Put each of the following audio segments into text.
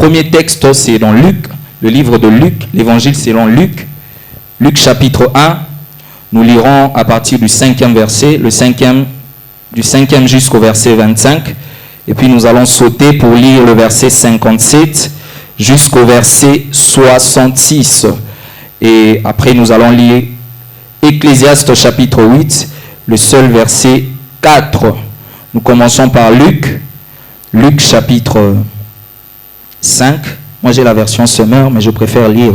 premier texte, c'est dans Luc, le livre de Luc, l'évangile selon Luc. Luc chapitre 1, nous lirons à partir du 5e verset, du 5e jusqu'au verset 25. Et puis nous allons sauter pour lire le verset 57 jusqu'au verset 66. Et après nous allons lire Ecclésiaste chapitre 8, le seul verset 4. Nous commençons par Luc. Luc chapitre 5. Moi j'ai la version Semeur, mais je préfère lire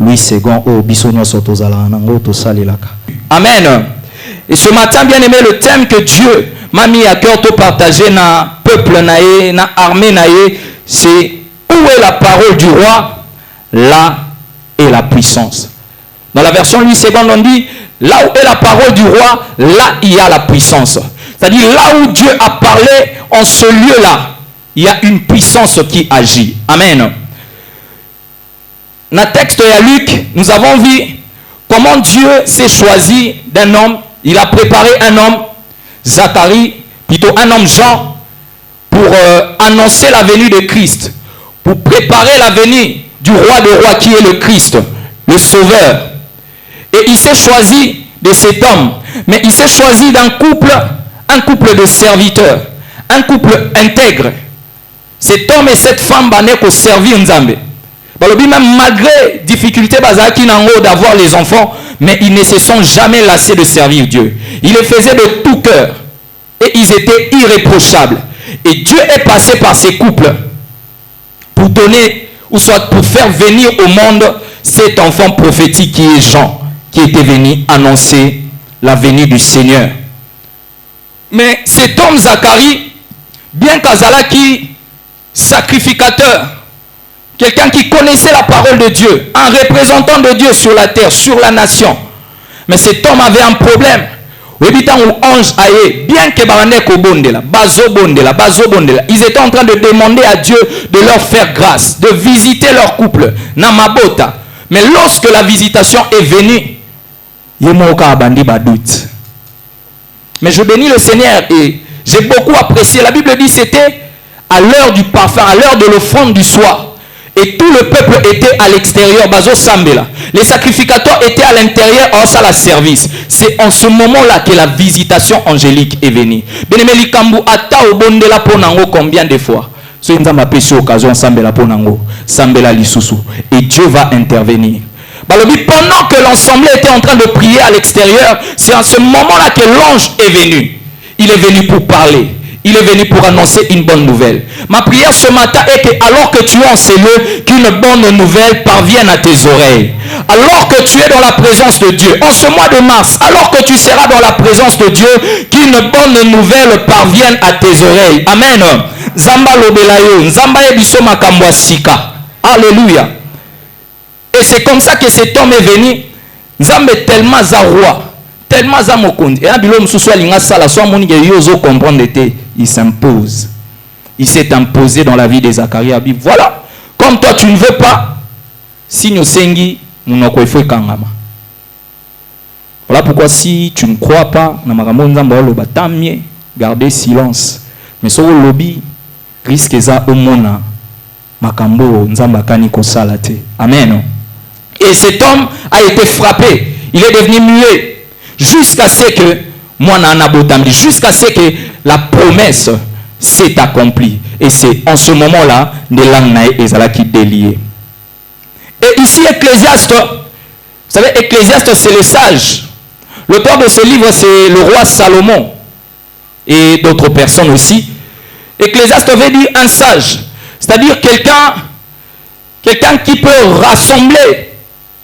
Louis II au Bissonio Sotozala. Amen. Et ce matin, bien aimé, le thème que Dieu m'a mis à cœur de partager dans le peuple, dans l'armée, c'est où est la parole du roi? Là est la puissance. Dans la version Louis II, on dit là où est la parole du roi, là il y a la puissance. C'est-à-dire là où Dieu a parlé, en ce lieu-là, il y a une puissance qui agit. Amen. Dans le texte de Luc, nous avons vu comment Dieu s'est choisi d'un homme. Il a préparé un homme, Zacharie, plutôt un homme Jean, pour annoncer la venue de Christ, pour préparer la venue du roi des rois qui est le Christ, le Sauveur. Et il s'est choisi de cet homme, mais il s'est choisi d'un couple, un couple de serviteurs, un couple intègre. Cet homme et cette femme ont servi Nzambe. Même malgré difficulté d'avoir les enfants, mais ils ne se sont jamais lassés de servir Dieu. Ils le faisaient de tout cœur et ils étaient irréprochables. Et Dieu est passé par ces couples pour donner, ou soit pour faire venir au monde cet enfant prophétique qui est Jean, qui était venu annoncer la venue du Seigneur. Mais cet homme Zacharie, bien qu'Azalaki, sacrificateur, quelqu'un qui connaissait la parole de Dieu, un représentant de Dieu sur la terre, sur la nation. Mais cet homme avait un problème. Bien que ils étaient en train de demander à Dieu de leur faire grâce, de visiter leur couple, Namabota. Mais lorsque la visitation est venue, mais je bénis le Seigneur et j'ai beaucoup apprécié. La Bible dit que c'était à l'heure du parfum, à l'heure de l'offrande du soir. Et tout le peuple était à l'extérieur. Les sacrificateurs étaient à l'intérieur en salle à service. C'est en ce moment-là que la visitation angélique est venue. Combien de fois? Et Dieu va intervenir. Pendant que l'ensemble était en train de prier à l'extérieur, c'est en ce moment-là que l'ange est venu. Il est venu pour parler. Il est venu pour annoncer une bonne nouvelle. Ma prière ce matin est que, alors que tu es en ces lieux, qu'une bonne nouvelle parvienne à tes oreilles. Alors que tu es dans la présence de Dieu, en ce mois de mars, alors que tu seras dans la présence de Dieu, qu'une bonne nouvelle parvienne à tes oreilles. Amen. Zamba lobelayo, Zamba ebiso makambo sika. Alléluia. Et c'est comme ça que cet homme est venu. Zamba tellement roi. Tellement zamokundi. Et abilo msusu alinga sala so moni ke yozo comprendre te, il s'impose. Il s'est imposé dans la vie de Zacharie. Voilà, comme toi tu ne veux pas, si nous sengi, nous n'avons pas kangama. Voilà pourquoi si tu ne crois pas, gardez silence. Mais sur le lobby, risque za omona makambo nzamba kani kosala te. Amen. Et cet homme a été frappé. Il est devenu muet. Jusqu'à ce que, jusqu'à ce que la promesse s'est accomplie. Et c'est en ce moment-là, de l'annaï et qui délié. Et ici, Ecclésiaste, vous savez, Ecclésiaste, c'est le sage. L'auteur de ce livre, c'est le roi Salomon. Et d'autres personnes aussi. Ecclésiaste veut dire un sage. C'est-à-dire quelqu'un qui peut rassembler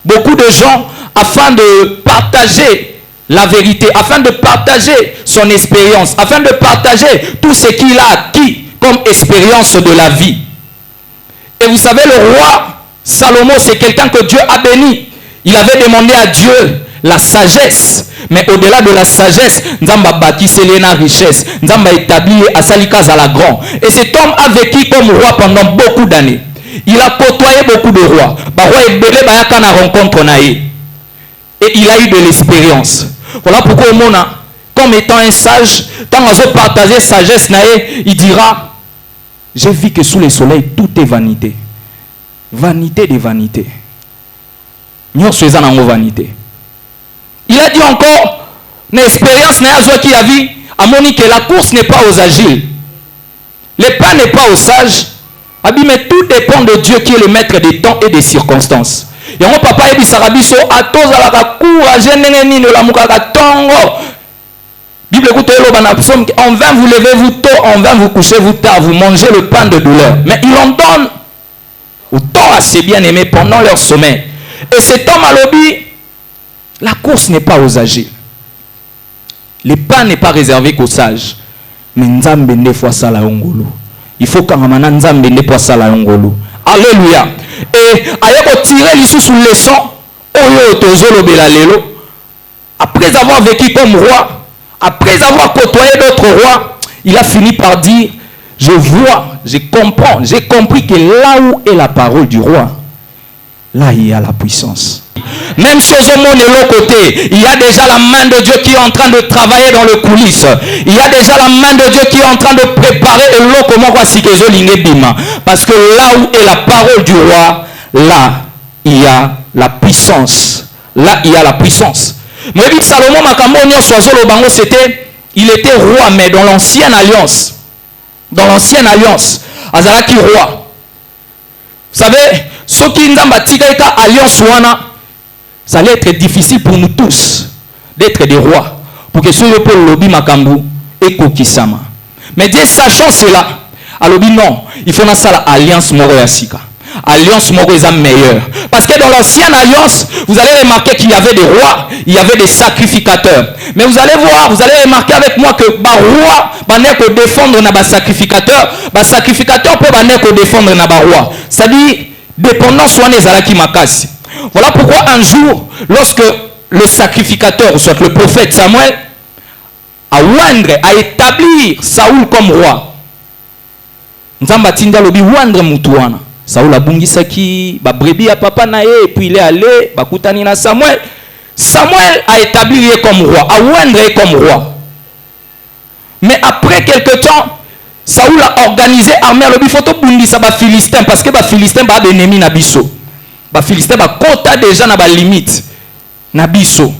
beaucoup de gens afin de partager la vérité, afin de partager son expérience, afin de partager tout ce qu'il a acquis comme expérience de la vie. Et vous savez, le roi Salomon, c'est quelqu'un que Dieu a béni. Il avait demandé à Dieu la sagesse. Mais au-delà de la sagesse, Nzamba bâti la richesse. Nzamba établi à Salika Zalagran. Et cet homme a vécu comme roi pendant beaucoup d'années. Il a côtoyé beaucoup de rois. Et il a eu de l'expérience. Voilà pourquoi au monde, comme étant un sage, quand on va partager sagesse, il dira, j'ai vu que sous le soleil, tout est vanité. vanité de vanité. Nous sommes en vanité. Il a dit encore, une expérience qui a vu, à Monique, que la course n'est pas aux agiles. Le pas n'est pas aux sages. Mais tout dépend de Dieu qui est le maître des temps et des circonstances. Et mon papa a dit, Sarabiso, à tous à la courage, la mukaka tongo. Bible écoute, en vain vous levez-vous tôt, en vain vous couchez-vous tard, vous mangez le pain de douleur. Mais il en donne autant à ses bien-aimés pendant leur sommeil. Et cet homme à l'objet, la course n'est pas aux âgés. Le pain n'est pas réservé qu'aux sages. Mais Nzambe ne fois ça la ongolo. Il faut qu'un maman Nzambe ne fois ça la ongolo. Alléluia. Et ayako tirer l'issue sous leçon. Oyo tozolo belalelo. Après avoir vécu comme roi, après avoir côtoyé d'autres rois, il a fini par dire, je vois, je comprends, j'ai compris que là où est la parole du roi, là il y a la puissance. Même chose au monde de l'autre côté, il y a déjà la main de Dieu qui est en train de travailler dans le coulisses. Il y a déjà la main de Dieu qui est en train de préparer le comment voici que parce que là où est la parole du roi, là il y a la puissance. Là il y a la puissance. Mais dit Salomon c'était, il était roi, mais dans l'ancienne alliance. Dans l'ancienne alliance, Azalaki roi. Vous savez, ce qui nous a alliance wana, ça allait être difficile pour nous tous d'être des rois. Pour que ce soit pour le lobby makambu et kokisama. Mais Dieu sachant cela, à l'objet non, il faut ça l'alliance moro yasika. Alliance moro est meilleure. Parce que dans l'ancienne alliance, vous allez remarquer qu'il y avait des rois, il y avait des sacrificateurs. Mais vous allez voir, vous allez remarquer avec moi que bah roi, bah n'est que défendre na bah sacrificateur peut défendre na bah roi. C'est-à-dire dépendant soit les alaki makasi. Voilà pourquoi un jour, lorsque le sacrificateur, soit le prophète Samuel, a oindre, a établir Saoul comme roi. Nzamba tinda lobi oindre mutuana. Saoul a bungisaki, ba brebi a papa na ye, et puis il est allé, ba kutani na Samuel. Samuel a établi comme roi, a oindre comme roi. Mais après quelque temps, Saoul a organisé armée lobi photo bundisa ba Philistin, parce que ba Philistin ba ennemi na biso. Ba Philistin ba kota déjà na ba limite na biso.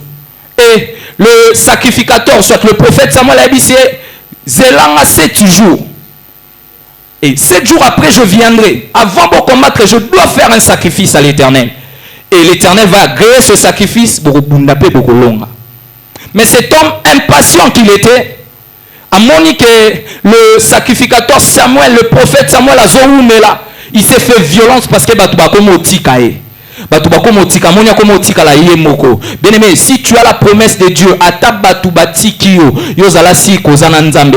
Et le sacrificateur, soit le prophète Samuel a dit c'est Zélanga 7 jours. Et 7 jours après je viendrai. Avant de combattre, je dois faire un sacrifice à l'Éternel. Et l'Éternel va agréer ce sacrifice. Mais cet homme impatient qu'il était, a moni que le sacrificateur Samuel, le prophète Samuel a zoumela, il s'est fait violence parce que bien aimé, si tu as la promesse de Dieu,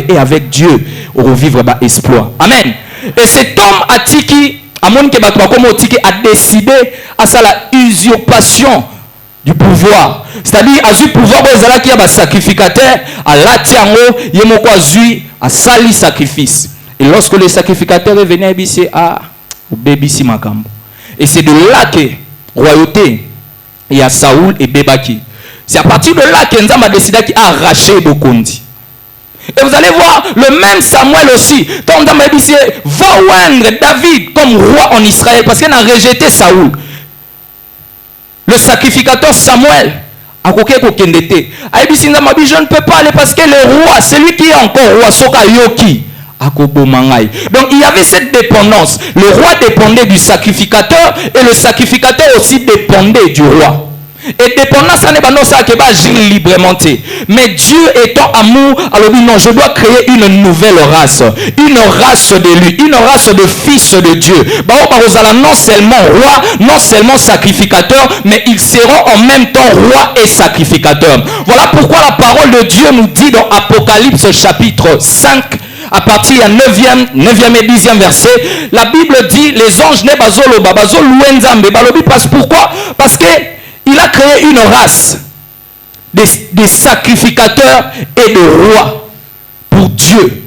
et avec Dieu, on va vivre un exploit. Amen. Et cet homme a décidé à ça la usurpation du pouvoir. C'est-à-dire, à ce pouvoir, il y a un sacrificateur, à l'atiango, il y a un sali sacrifice. Et lorsque le sacrificateur est venu, il dit, ah, bébé si makambo. Et c'est de là que royauté, il y a Saoul et Bébaki. C'est à partir de là que Nzamba a décidé d'arracher Bokondi. Et vous allez voir le même Samuel aussi. Quand Nzamba a dit, va oindre David comme roi en Israël, parce qu'il a rejeté Saoul. Le sacrificateur Samuel a coqué kokendete. A dit, je ne peux pas aller parce que le roi, celui qui est encore roi, Soka Yoki. Donc il y avait cette dépendance. Le roi dépendait du sacrificateur et le sacrificateur aussi dépendait du roi. Et dépendance, ça n'est pas non ça qui va agir librement. Mais Dieu étant amour, alors dit non, je dois créer une nouvelle race. Une race de lui, une race de fils de Dieu. Non seulement roi, non seulement sacrificateur, mais ils seront en même temps roi et sacrificateur. Voilà pourquoi la parole de Dieu nous dit dans Apocalypse chapitre 5, à partir du 9e et 10e verset, la Bible dit les anges ne bazolo babazolo wenzambe balobi parce pourquoi? Parce que il a créé une race des sacrificateurs et de rois pour Dieu.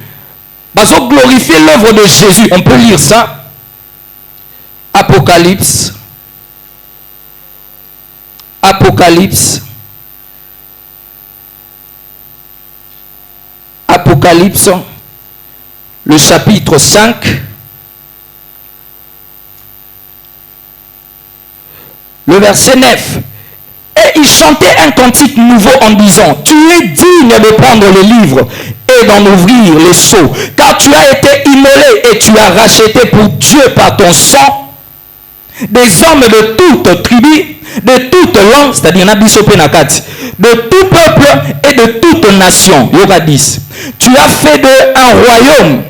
Bazo glorifier l'œuvre de Jésus. On peut lire ça. Apocalypse. Apocalypse. Apocalypse. Le chapitre 5, le verset 9. Et il chantait un cantique nouveau en disant, tu es digne de prendre le livre et d'en ouvrir les sceaux, car tu as été immolé et tu as racheté pour Dieu par ton sang des hommes de toute tribu, de toute langue, c'est-à-dire de tout peuple et de toute nation. Yoga 10. Tu as fait d'eux un royaume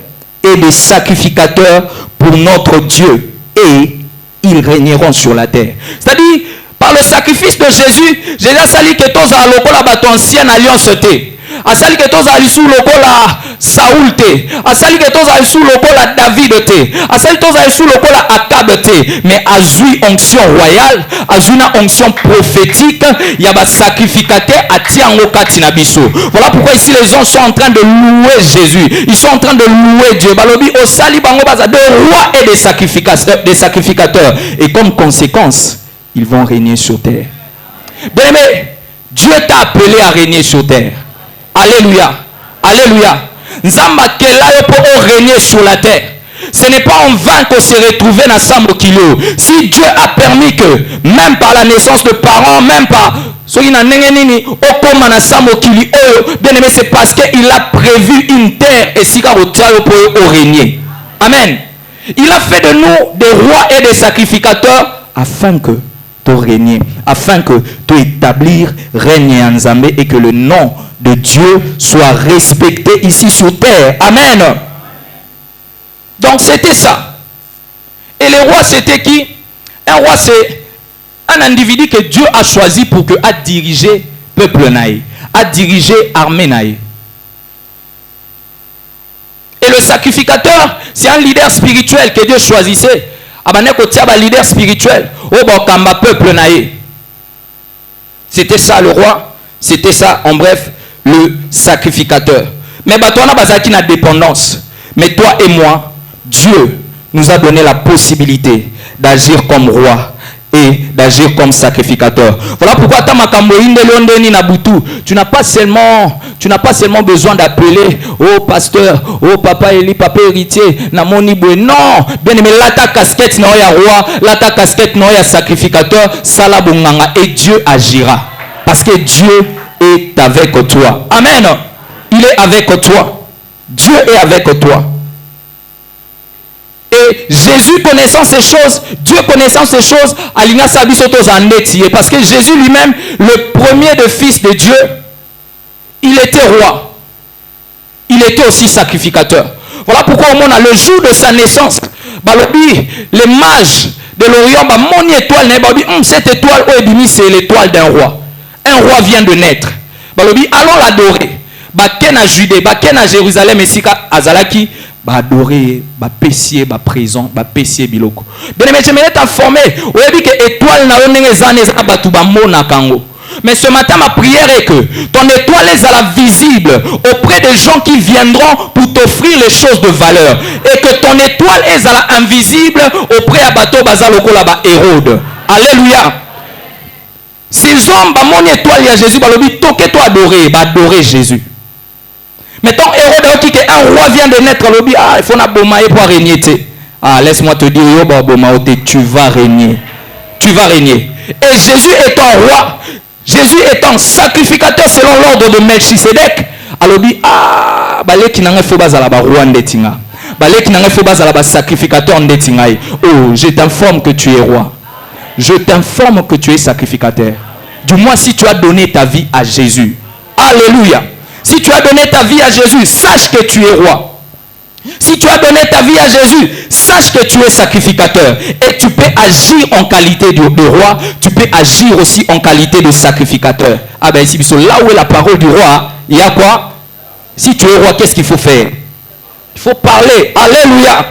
et des sacrificateurs pour notre Dieu, et ils régneront sur la terre. C'est-à-dire, par le sacrifice de Jésus, Jésus a sali que tous à l'okola bato ancienne alliance té. A sali que tous à sous l'okola Saoul té. A sali que tous à sous l'okola David té. A sali tous à sous l'okola Akab té. Mais a zui onction royale, a zui na onction prophétique, il y a ba sacrificateur à tiango katina biso. Voilà pourquoi ici les gens sont en train de louer Jésus. Ils sont en train de louer Dieu. Balobi au sali bango baza de rois et des sacrificateurs. Et comme conséquence, ils vont régner sur terre. Bien-aimé, Dieu t'a appelé à régner sur terre. Alléluia. Alléluia. Nzamba kelayo pour régner sur la terre. Ce n'est pas en vain qu'on s'est retrouvé dans Samokilo. Si Dieu a permis que, même par la naissance de parents, même par bien-aimé, c'est parce qu'il a prévu une terre et si pour régner. Amen. Il a fait de nous des rois et des sacrificateurs afin que tu régnes, afin que tu établir règne en Zambé et que le nom de Dieu soit respecté ici sur terre. Amen. Donc c'était ça. Et le roi c'était qui? Un roi c'est un individu que Dieu a choisi pour que à diriger peuple naï, à diriger armée naï. Et le sacrificateur c'est un leader spirituel que Dieu choisissait. Leader spirituel peuple naïe. C'était ça le roi, c'était ça en bref le sacrificateur. Mais toi on a besoin d'une dépendance. Mais toi et moi, Dieu nous a donné la possibilité d'agir comme roi et d'agir comme sacrificateur. Voilà pourquoi tu n'as pas seulement besoin d'appeler oh pasteur, oh papa Eli, papa héritier, namoni boué. Non, bien aimé, là ta casquette non ya roi, là ta casquette non ya sacrificateur, salabunganga et Dieu agira parce que Dieu est avec toi. Amen. Il est avec toi. Dieu est avec toi. Et Jésus connaissant ces choses, Dieu connaissant ces choses, parce que Jésus lui-même, le premier de fils de Dieu, il était roi. Il était aussi sacrificateur. Voilà pourquoi on a le jour de sa naissance, les mages de l'Orient, mon étoile, cette étoile, c'est l'étoile d'un roi. Un roi vient de naître. Allons l'adorer. Baken à Judée, baken à Jérusalem, et Sika Azalaki. Adorer, pessier, présent, pessier biloko. Bien aimé, j'aimerais t'informer. Vous avez dit que étoile na mais ce matin, ma prière est que ton étoile est visible auprès des gens qui viendront pour t'offrir les choses de valeur. Et que ton étoile est invisible auprès de bateau bazaloko là Hérode. Alléluia. S'ils ont mon étoile, il y a Jésus, toi adorer Jésus. Mettons Hérode qui un roi vient de naître, il faut pour régner. Laisse-moi te dire, tu vas régner. Tu vas régner. Et Jésus étant roi, Jésus étant sacrificateur selon l'ordre de Melchisedec, alors oh, je t'informe que tu es roi. Je t'informe que tu es sacrificateur. Du moins si tu as donné ta vie à Jésus. Alléluia. Si tu as donné ta vie à Jésus, sache que tu es roi. Si tu as donné ta vie à Jésus, sache que tu es sacrificateur. Et tu peux agir en qualité de roi, tu peux agir aussi en qualité de sacrificateur. Ah ben ici, là où est la parole du roi, il y a quoi? Si tu es roi, qu'est-ce qu'il faut faire? Il faut parler. Alléluia.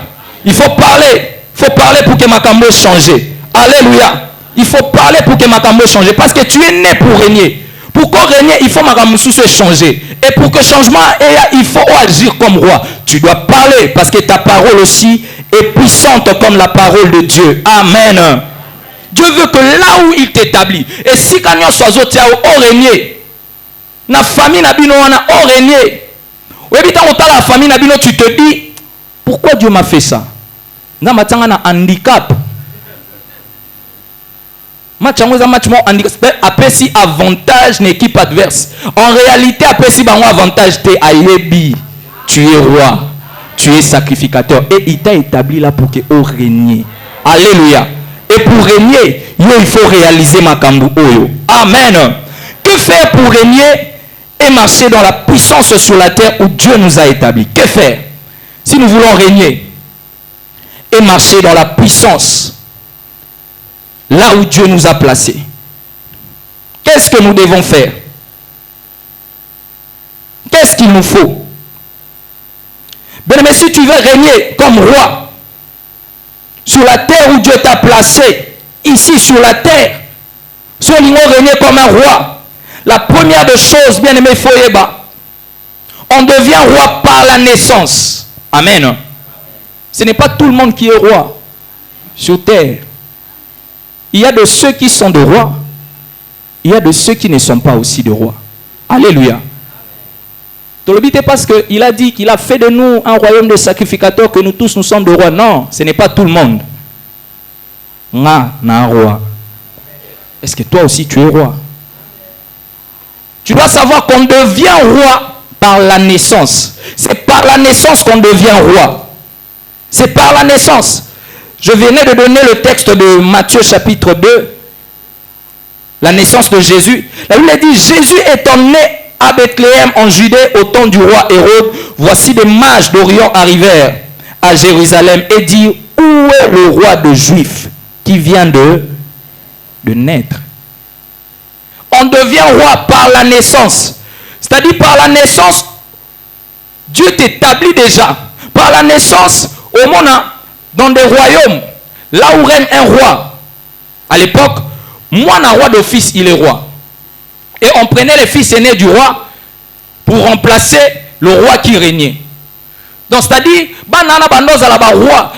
Il faut parler. Il faut parler pour que Makambo change. Alléluia. Il faut parler pour que Makambo change. Parce que tu es né pour régner. Pour qu'on règne, il faut se changer. Et pour que changement ait, il faut agir comme roi. Tu dois parler parce que ta parole aussi est puissante comme la parole de Dieu. Amen. Dieu veut que là où il t'établit, et si quand on soit au régner, na famille na bino wana au régner. Oui, la famille na bino, tu te dis, pourquoi Dieu m'a fait ça? Na matanga na handicap. Match après si avantage une équipe adverse. En réalité, après si avantage t'es ayebi, tu es roi, tu es sacrificateur. Et il t'a établi là pour que tu régnes. Alléluia. Et pour régner, il faut réaliser Makambu Oyo. Amen. Que faire pour régner et marcher dans la puissance sur la terre où Dieu nous a établis? Que faire si nous voulons régner et marcher dans la puissance là où Dieu nous a placés? Qu'est-ce que nous devons faire? Qu'est-ce qu'il nous faut? Bien, mais si tu veux régner comme roi sur la terre où Dieu t'a placé, ici sur la terre, si on veut régner comme un roi, la première des choses, bien aimé, on devient roi par la naissance. Amen. Ce n'est pas tout le monde qui est roi sur terre. Il y a de ceux qui sont de rois, il y a de ceux qui ne sont pas aussi de rois. Alléluia. Tolobite parce qu'il a dit qu'il a fait de nous un royaume de sacrificateurs, que nous tous nous sommes de rois. Non, ce n'est pas tout le monde. Nga na roi. Est-ce que toi aussi tu es roi? Tu dois savoir qu'on devient roi par la naissance. C'est par la naissance qu'on devient roi. C'est par la naissance. Je venais de donner le texte de Matthieu chapitre 2. La naissance de Jésus. La Bible dit, Jésus étant né à Bethléem en Judée au temps du roi Hérode, voici des mages d'Orient arrivèrent à Jérusalem et dirent, où est le roi des Juifs qui vient de naître? On devient roi par la naissance. C'est-à-dire par la naissance, Dieu t'établit déjà. Par la naissance, au monde, dans des royaumes, là où règne un roi, à l'époque, moi, un roi d'office, il est roi. Et on prenait les fils aînés du roi pour remplacer le roi qui régnait. Donc, c'est-à-dire,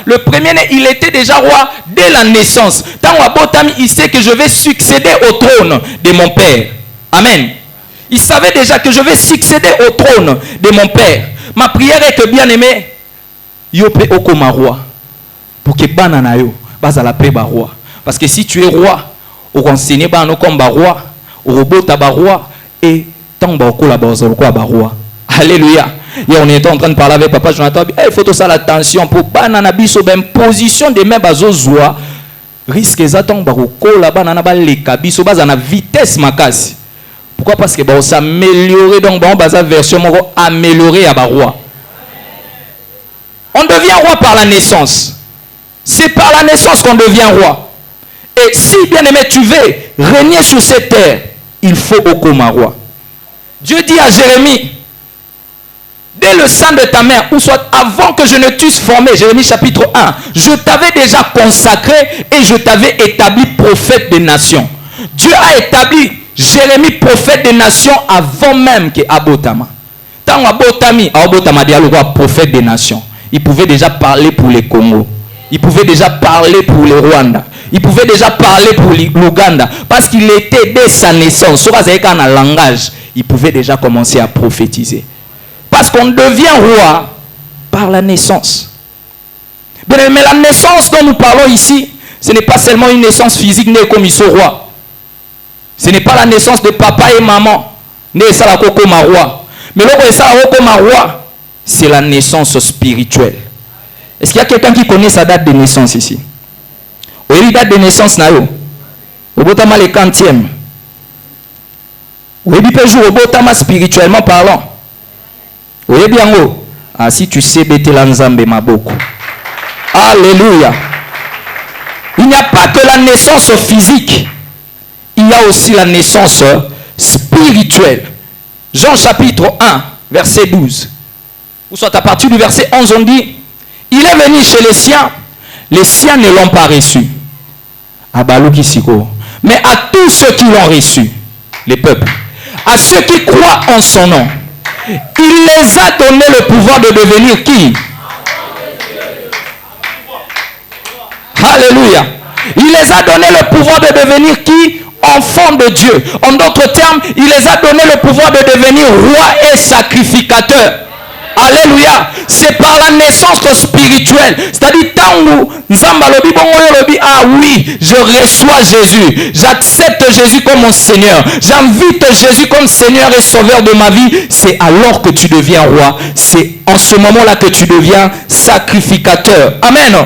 le premier-né, il était déjà roi dès la naissance. Tant il sait que je vais succéder au trône de mon père. Amen. Il savait déjà que je vais succéder au trône de mon père. Ma prière est que, bien aimé, yope okoma roi. Pour que banana yo, bazala pe ba roi. Parce que si tu es roi, au renseigner bano comme ba roi, au robot ba roi, et tant ba okola ba roi. Alléluia. Hier, on était en train de parler avec papa Jonathan. Il faut tout ça l'attention pour banana biso ben position de même bazozoa risque exactement baroko la banana ba les kabiso bazana vitesse makasi. Pourquoi? Parce que on s'améliorer donc bon baza version moko améliorer à roi. On devient roi par la naissance. C'est par la naissance qu'on devient roi. Et si bien aimé tu veux régner sur cette terre, il faut okoma roi. Dieu dit à Jérémie, dès le sein de ta mère, ou soit avant que je ne t'eusse formé, Jérémie chapitre 1, je t'avais déjà consacré et je t'avais établi prophète des nations. Dieu a établi Jérémie prophète des nations avant même que Abotama. Tant Abotama dit prophète des nations. Il pouvait déjà parler pour les Congo. Il pouvait déjà parler pour les Rwanda. Il pouvait déjà parler pour l'Ouganda. Parce qu'il était dès sa naissance. Sur un langage, il pouvait déjà commencer à prophétiser. Parce qu'on devient roi par la naissance. Mais la naissance dont nous parlons ici, ce n'est pas seulement une naissance physique née comme ils sont rois. Ce n'est pas la naissance de papa et maman née comme un roi. Mais comme un roi, c'est la naissance spirituelle. Est-ce qu'il y a quelqu'un qui connaît sa date de naissance ici? Oui, date de naissance nayo. Obotama le 40e. Oui, jour obotama spirituellement parlant. Oui, bien haut. Ah, si tu sais, Betelanzambe Maboko. Alléluia. Il n'y a pas que la naissance physique. Il y a aussi la naissance spirituelle. Jean chapitre 1, verset 12. Ou soit à partir du verset 11, on dit, il est venu chez les siens ne l'ont pas reçu. Mais à tous ceux qui l'ont reçu, les peuples, à ceux qui croient en son nom, il les a donné le pouvoir de devenir qui? Alléluia. Il les a donné le pouvoir de devenir qui? Enfants de Dieu. En d'autres termes, il les a donné le pouvoir de devenir roi et sacrificateur. Alléluia. C'est par la naissance spirituelle. C'est-à-dire, tango, nzamba lobi bongo lobi, ah oui, je reçois Jésus. J'accepte Jésus comme mon Seigneur. J'invite Jésus comme Seigneur et Sauveur de ma vie. C'est alors que tu deviens roi. C'est en ce moment-là que tu deviens sacrificateur. Amen.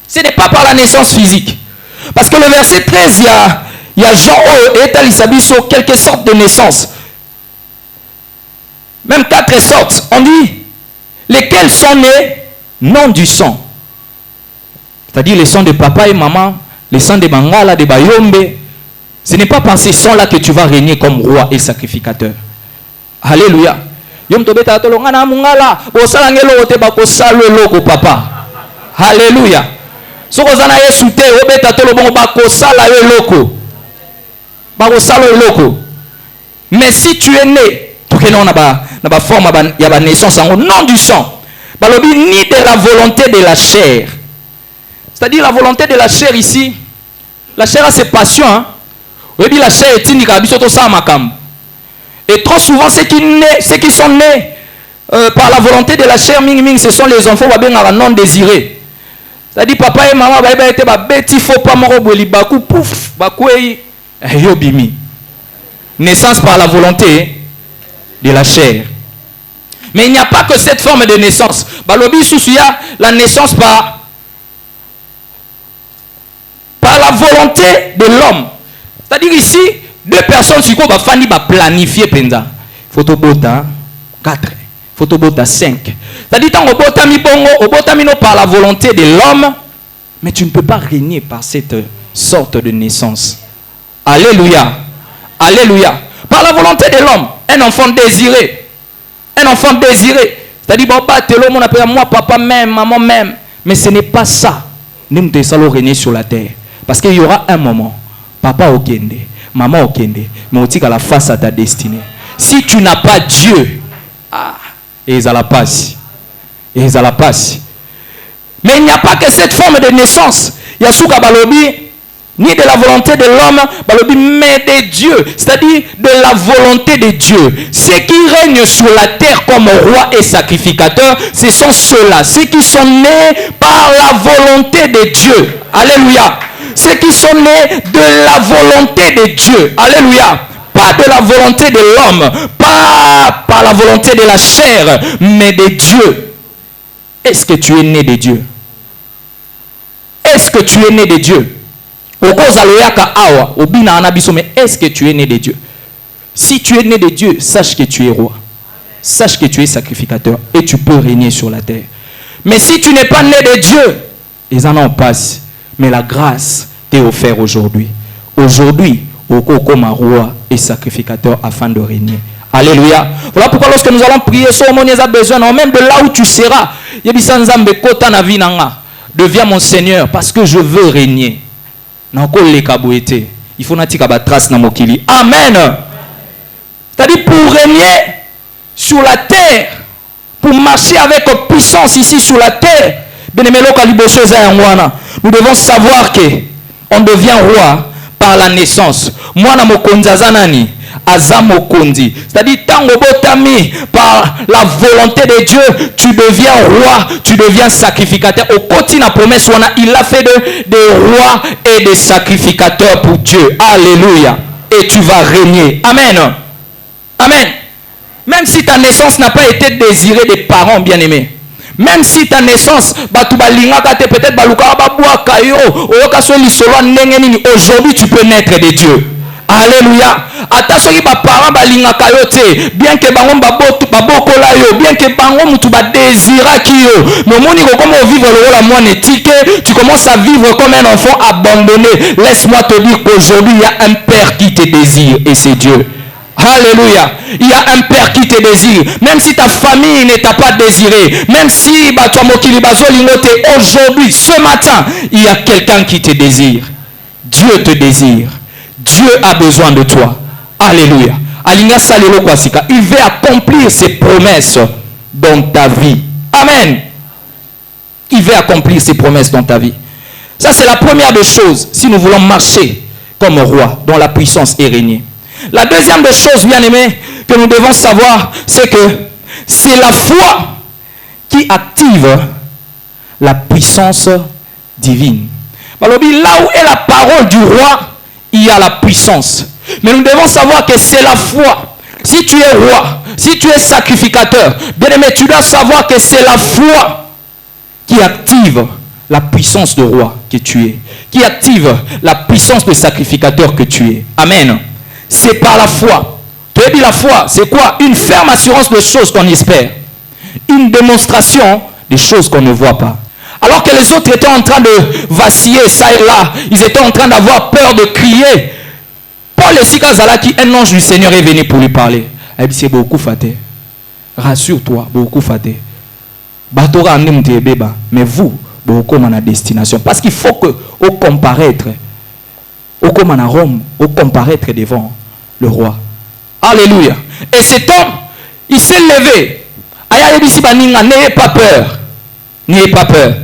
Ce n'est pas par la naissance physique. Parce que le verset 13, il y a Jean et Talisabi sur quelques sortes de naissances. Même 4 sortes. On dit, lesquels sont nés non du sang. C'est-à-dire les sons de papa et maman, les sons de Bangala, de Bayombe. Ce n'est pas par ces sons-là que tu vas régner comme roi et sacrificateur. Alléluia. Alléluia. Mais si tu es né, il y a la naissance en nom du sang, ni de la volonté de la chair. C'est-à-dire la volonté de la chair ici, la chair a ses passions. Hein? La chair est une. Et trop souvent, ceux qui sont nés par la volonté de la chair, ce sont les enfants non désirés. C'est-à-dire papa et maman étaient bêtis, faut pas m'enrober bakou pouf bakoué yobimi. Naissance par la volonté de la chair. Mais il n'y a pas que cette forme de naissance. Balobi soucia la naissance par la volonté de l'homme. C'est-à-dire ici, 2 personnes sur quoi Fani va planifier penza. Photobota 4, photobota 5. C'est-à-dire tant au par la volonté de l'homme, mais tu ne peux pas régner par cette sorte de naissance. Alléluia. Alléluia. Par la volonté de l'homme, un enfant désiré. Un enfant désiré. C'est-à-dire, on appelle moi papa même, maman même. Mais ce n'est pas ça. Nous devons régner sur la terre. Parce qu'il y aura un moment, papa au kende, maman au kende, mais aussi à la face à ta destinée. Si tu n'as pas Dieu, et ça la passe. Et ça la passe. Mais il n'y a pas que cette forme de naissance. Il y a Souka Balobi, ni de la volonté de l'homme, mais de Dieu, c'est-à-dire de la volonté de Dieu. Ceux qui règnent sur la terre comme roi et sacrificateur, ce sont ceux-là, ceux qui sont nés par la volonté de Dieu. Alléluia. Ceux qui sont nés de la volonté de Dieu. Alléluia. Pas de la volonté de l'homme, pas par la volonté de la chair, mais de Dieu. Est-ce que tu es né de Dieu? Est-ce que tu es né de Dieu? Mais est-ce que tu es né de Dieu? Si tu es né de Dieu, sache que tu es roi. Sache que tu es sacrificateur et tu peux régner sur la terre. Mais si tu n'es pas né de Dieu, ils en ont passé. Mais la grâce t'est offerte aujourd'hui. Aujourd'hui, comme un roi et sacrificateur afin de régner. Alléluia. Voilà pourquoi lorsque nous allons prier, a besoin, même de là où tu seras, deviens mon Seigneur parce que je veux régner. Il faut que trace na mokili. Amen. C'est-à-dire pour régner sur la terre, pour marcher avec puissance ici sur la terre, nous devons savoir que on devient roi par la naissance. Moi na mokonzazanani azamo kondi. C'est-à-dire tango botami par la volonté de Dieu, tu deviens roi, tu deviens sacrificateur. Au quotidien la promesse il a fait de rois et de sacrificateurs pour Dieu. Alléluia. Et tu vas régner. Amen. Amen. Même si ta naissance n'a pas été désirée des parents bien-aimés. Même si ta naissance, peut-être aujourd'hui tu peux naître de Dieu. Alléluia. Attention, parents bien que bien que tu commences à vivre comme un enfant abandonné. Laisse-moi te dire qu'aujourd'hui il y a un père qui te désire et c'est Dieu. Alléluia. Il y a un père qui te désire. Même si ta famille ne t'a pas désiré, même si aujourd'hui, ce matin, il y a quelqu'un qui te désire. Dieu te désire. Dieu a besoin de toi. Alléluia. Il veut accomplir ses promesses dans ta vie. Amen. Il veut accomplir ses promesses dans ta vie. Ça, c'est la première des choses. Si nous voulons marcher comme roi, dont la puissance est régnée. La deuxième des choses, bien aimé, que nous devons savoir, c'est que C'est la foi qui active la puissance divine. Alors, là où est la parole du roi, il y a la puissance. Mais nous devons savoir que c'est la foi. Si tu es roi, si tu es sacrificateur, bien aimé, tu dois savoir que c'est la foi qui active la puissance de roi que tu es, qui active la puissance de sacrificateur que tu es. Amen. C'est par la foi. Tu as dit la foi, c'est quoi? Une ferme assurance de choses qu'on espère. Une démonstration des choses qu'on ne voit pas. Alors que les autres étaient en train de vaciller, ça et là, ils étaient en train d'avoir peur de crier. Paul et Sikazalaki, un ange du Seigneur est venu pour lui parler. Il dit, c'est beaucoup faté. Rassure-toi, beaucoup faté. Batora beba, mais vous, beaucoup à la destination. Parce qu'il faut que, au comparaître, au comme à Rome, au comparaître devant le roi. Alléluia. Et cet homme, il s'est levé. N'ayez pas peur. N'ayez pas peur.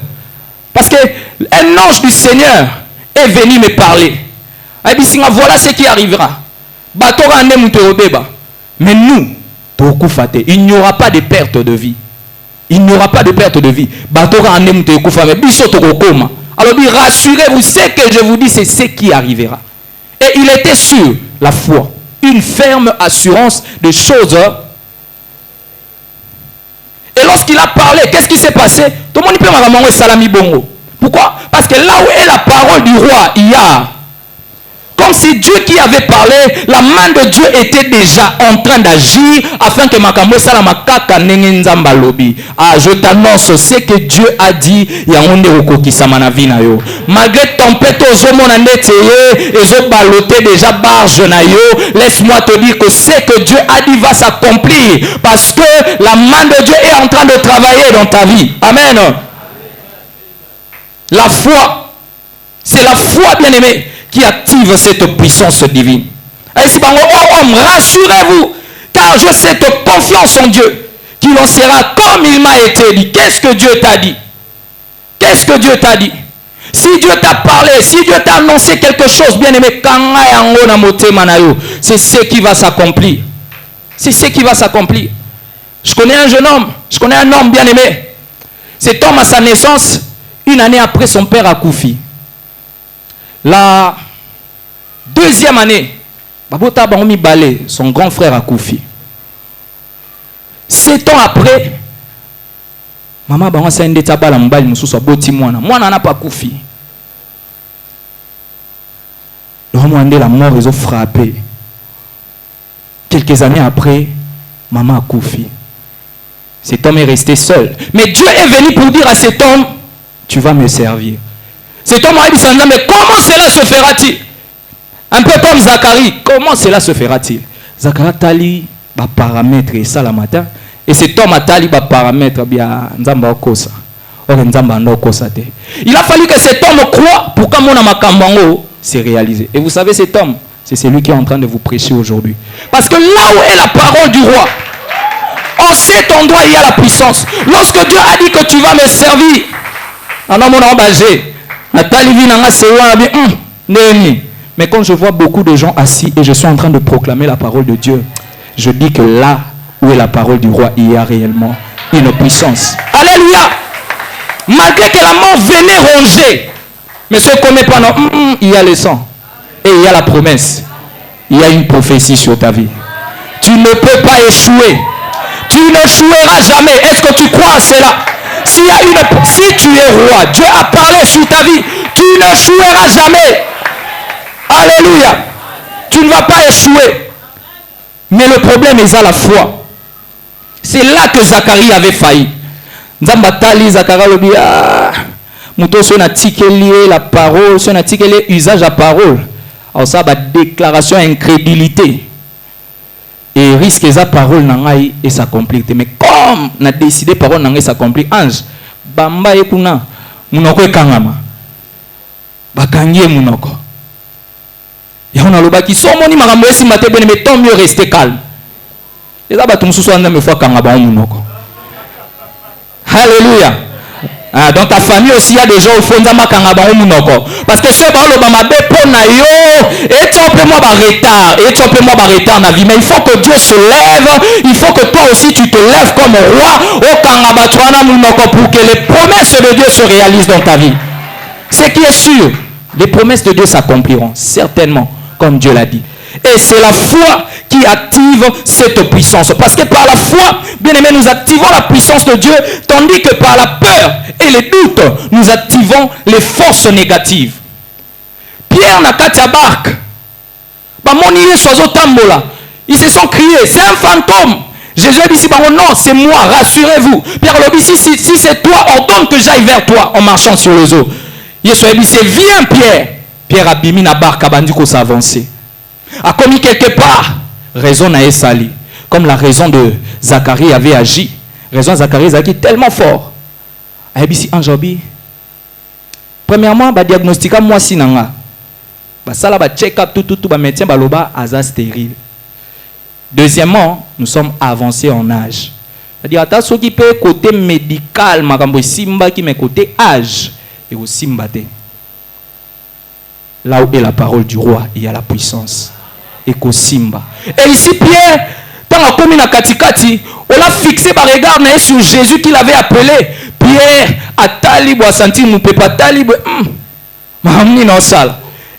Parce que un ange du Seigneur est venu me parler. Voilà ce qui arrivera. Mais nous, il n'y aura pas de perte de vie. Il n'y aura pas de perte de vie. Alors rassurez-vous, ce que je vous dis, c'est ce qui arrivera. Et il était sûr, la foi, une ferme assurance de choses. Et lorsqu'il a parlé, qu'est-ce qui s'est passé? Tout le monde peut m'avoir salami bongo. Pourquoi? Parce que là où est la parole du roi, il y a comme si Dieu qui avait parlé, la main de Dieu était déjà en train d'agir afin que Makambo Salamakaka Nengenzamba Lobi. Ah, je t'annonce ce que Dieu a dit. Malgré tempête aux hommes en et aux baloté déjà barge nayo, laisse-moi te dire que ce que Dieu a dit va s'accomplir parce que la main de Dieu est en train de travailler dans ta vie. Amen. La foi, c'est la foi, bien-aimée, qui active cette puissance divine. Rassurez-vous, car je sais que confiance en Dieu, qu'il en sera comme il m'a été dit. Qu'est-ce que Dieu t'a dit? Qu'est-ce que Dieu t'a dit? Si Dieu t'a parlé, si Dieu t'a annoncé quelque chose, bien aimé, c'est ce qui va s'accomplir. C'est ce qui va s'accomplir. Je connais un jeune homme, je connais un homme bien aimé. Cet homme, à sa naissance, une année après, son père a couffé. La deuxième année, son grand frère a couffé. 7 ans après, maman n'a pas couffé. La mort ils ont frappé. Quelques années après, maman a couffé. Cet homme est resté seul. Mais Dieu est venu pour dire à cet homme, tu vas me servir. Cet homme a dit, mais comment cela se fera-t-il? Un peu comme Zacharie. Comment cela se fera-t-il? Zacharie tali ba paramètre et ça la matin. Et cet homme a tali ba paramètre bien nzamba okosa. Or nzamba okosa te. Il a fallu que cet homme croie pour que mon amakambango s'est réalisé. Et vous savez, cet homme, c'est celui qui est en train de vous prêcher aujourd'hui. Parce que là où est la parole du roi, en cet endroit il y a la puissance. Lorsque Dieu a dit que tu vas me servir, mais quand je vois beaucoup de gens assis et je suis en train de proclamer la parole de Dieu, je dis que là où est la parole du roi, il y a réellement une puissance. Alléluia. Malgré que la mort venait ronger, mais ce qu'on n'est pas, il y a le sang et il y a la promesse. Il y a une prophétie sur ta vie. Tu ne peux pas échouer. Tu n'échoueras jamais. Est-ce que tu crois à cela? Si tu es roi, Dieu a parlé sur ta vie, tu n'échoueras jamais. Alléluia. Tu ne vas pas échouer. Mais le problème est à la foi. C'est là que Zacharie avait failli. Nzambatali Zacharie le dit, mouton son a tiqué la parole, son a tiqué usage à parole. Alors ça, déclaration incrédulité. Et risque sa parole n'angai et s'accomplir. Mais comme on a décidé parole n'angai s'accomplir, ange, bamba ekuna, munoko ekangama, bakangye munoko. Et on a le baki, so moni marambo esi mate bene, mais tant mieux rester calme. Et là, batum sous anda me fois kangaba munoko. Alléluia. Ah, dans ta famille aussi, il y a des gens au fond de parce que ceux qui ont et tu peux moi retard, et tu peux moi retard dans la vie. Mais il faut que Dieu se lève, il faut que toi aussi tu te lèves comme roi pour que les promesses de Dieu se réalisent dans ta vie. Ce qui est sûr, les promesses de Dieu s'accompliront, certainement, comme Dieu l'a dit. Et c'est la foi qui active cette puissance. Parce que par la foi, bien aimé, nous activons la puissance de Dieu, tandis que par la peur et les doutes, nous activons les forces négatives. Pierre n'a qu'à ta barque. Ils se sont criés, c'est un fantôme. Jésus a dit, non, c'est moi, rassurez-vous. Pierre a dit, si c'est toi, ordonne que j'aille vers toi en marchant sur les eaux. Jésus a dit, viens Pierre. Pierre a bimi na barque, a bandi qu'on s'avance. A commis quelque part, raison n'a sali. Comme la raison de Zacharie avait agi. Raison de Zacharie a été tellement fort. A dit, Anjobi, premièrement, ba diagnostica moi sinanga. Ba sala ba check up tout ba médecin ba loba aza stérile. Deuxièmement, nous sommes avancés en âge. C'est-à-dire, à ce qui peut côté médical, makambo simba qui met côté âge et au simbate. Là où est la parole du roi, il y a la puissance. Et qu'au simba. Et ici, Pierre, dans la commune à Katikati, on a fixé par regard sur Jésus qu'il avait appelé. Pierre, à Talib, à Santi, nous peut pas Talib.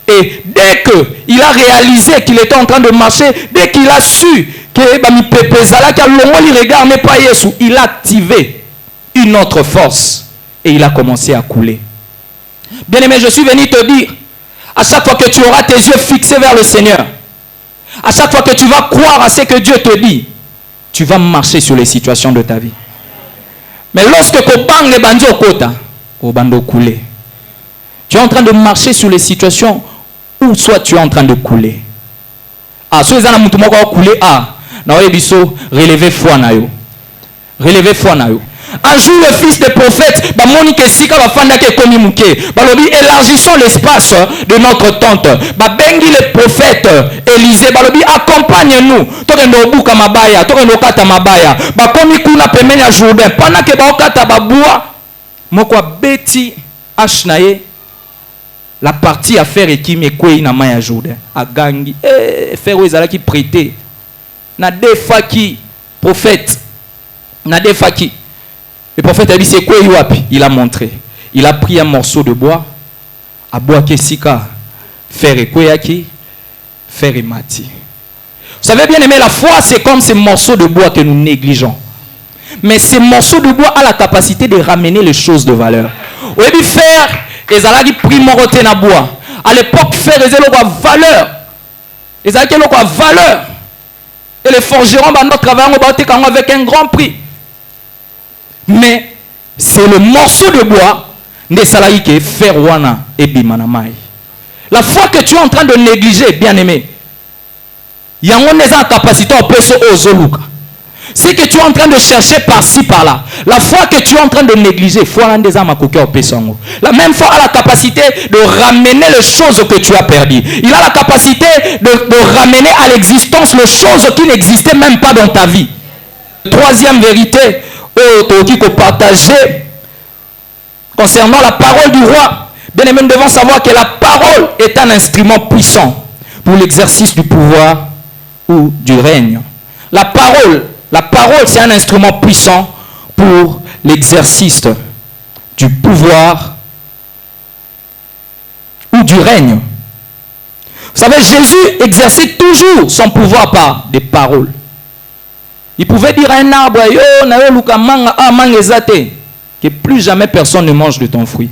Et dès qu'il a réalisé qu'il était en train de marcher, dès qu'il a su que regard n'est pas Jésus, il a activé une autre force et il a commencé à couler. Bien aimé, je suis venu te dire, à chaque fois que tu auras tes yeux fixés vers le Seigneur, à chaque fois que tu vas croire à ce que Dieu te dit, tu vas marcher sur les situations de ta vie. Mais lorsque tu bang les bandits au kota, au bando couler, tu es en train de marcher sur les situations où soit tu es en train de couler. Ah, si vous avez un couler, ah, relevez foi na yo. Relevez foi na yo. Un jour, le fils des prophètes, élargissons l'espace de notre tente. Bengi le prophète Élisée, accompagne-nous. Pendant que baokata babua, moko beti ashnaye la partie à faire et qui me kwe na maya Jourdain. A gangi, faire ezala qui prêter. Na defa qui prophète. Na defa qui. Le prophète a dit, c'est quoi il a montré. Il a pris un morceau de bois, à bois kesika, faire et koyaki, faire et mati. Vous savez bien aimé, la foi, c'est comme ces morceaux de bois que nous négligeons. Mais ces morceaux de bois ont la capacité de ramener les choses de valeur. Au début, faire, ils allaient primoroté na bois. À l'époque, faire, ils allaient valeur. Ils allaient valeur. Et les forgerons, notre travail, on va avec un grand prix. Mais c'est le morceau de bois de Salaïke faire wana et bimanamai. La foi que tu es en train de négliger, bien aimé, il y a une capacité à peser aux zoluka. Ce que tu es en train de chercher par-ci, par-là, la foi que tu es en train de négliger, la même foi a la capacité de ramener les choses que tu as perdues. Il a la capacité de ramener à l'existence les choses qui n'existaient même pas dans ta vie. Troisième vérité, partager concernant la parole du roi. Bien aimé, nous devons savoir que la parole est un instrument puissant pour l'exercice du pouvoir ou du règne. La parole, c'est un instrument puissant pour l'exercice du pouvoir ou du règne. Vous savez, Jésus exerçait toujours son pouvoir par des paroles. Il pouvait dire à un arbre, que plus jamais personne ne mange de ton fruit.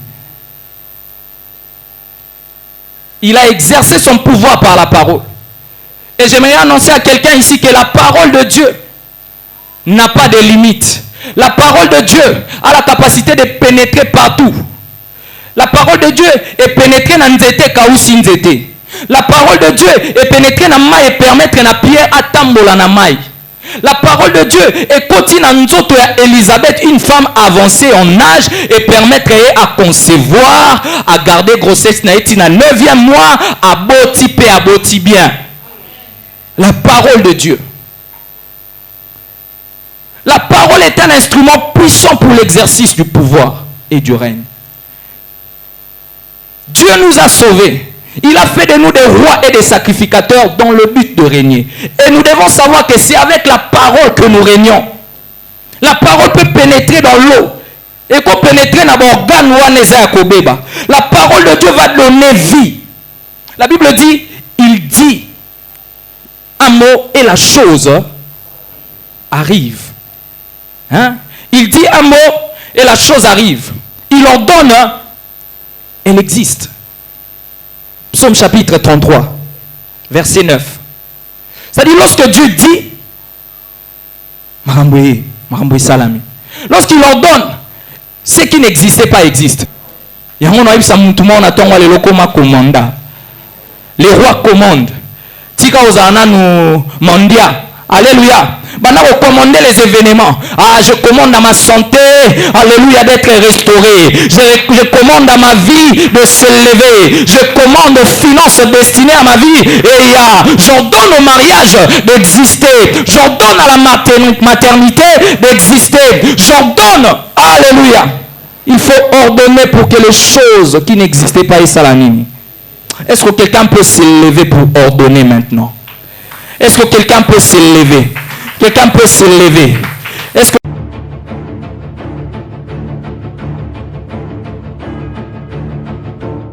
Il a exercé son pouvoir par la parole. Et j'aimerais annoncer à quelqu'un ici que la parole de Dieu n'a pas de limite. La parole de Dieu a la capacité de pénétrer partout. La parole de Dieu est pénétrée dans nzete kausi nzete. La parole de Dieu est pénétrée dans maï et permettre à pierre à tambola na maï. La parole de Dieu est continue à Élisabeth, une femme avancée en âge, et permettre à concevoir, à garder grossesse na 9e mois, à boti pe à boti bien. La parole de Dieu. La parole est un instrument puissant pour l'exercice du pouvoir. et du règne. Dieu nous a sauvés. Il a fait de nous des rois et des sacrificateurs dans le but de régner. Et nous devons savoir que c'est avec la parole que nous régnons. La parole peut pénétrer dans l'eau. Et qu'on pénétrer dans l'organe. La parole de Dieu va donner vie. La Bible dit, il dit un mot et la chose arrive. Hein? Il dit un mot et la chose arrive. Il ordonne, elle existe. Psaume chapitre 33, verset 9. C'est-à-dire lorsque Dieu dit, lorsqu'il ordonne, ce qui n'existait pas existe. Les rois commandent. Tika ozana nous mondia. Alléluia. Maintenant, vous commandez les événements. Ah, je commande à ma santé, alléluia, d'être restaurée. Je commande à ma vie de se lever. Je commande aux finances destinées à ma vie. Et j'ordonne au mariage d'exister. J'ordonne à la maternité d'exister. J'ordonne, alléluia. Il faut ordonner pour que les choses qui n'existaient pas, Salamini. Est-ce que quelqu'un peut se lever pour ordonner maintenant? Est-ce que quelqu'un peut se lever? Quelqu'un peut se lever? Est-ce que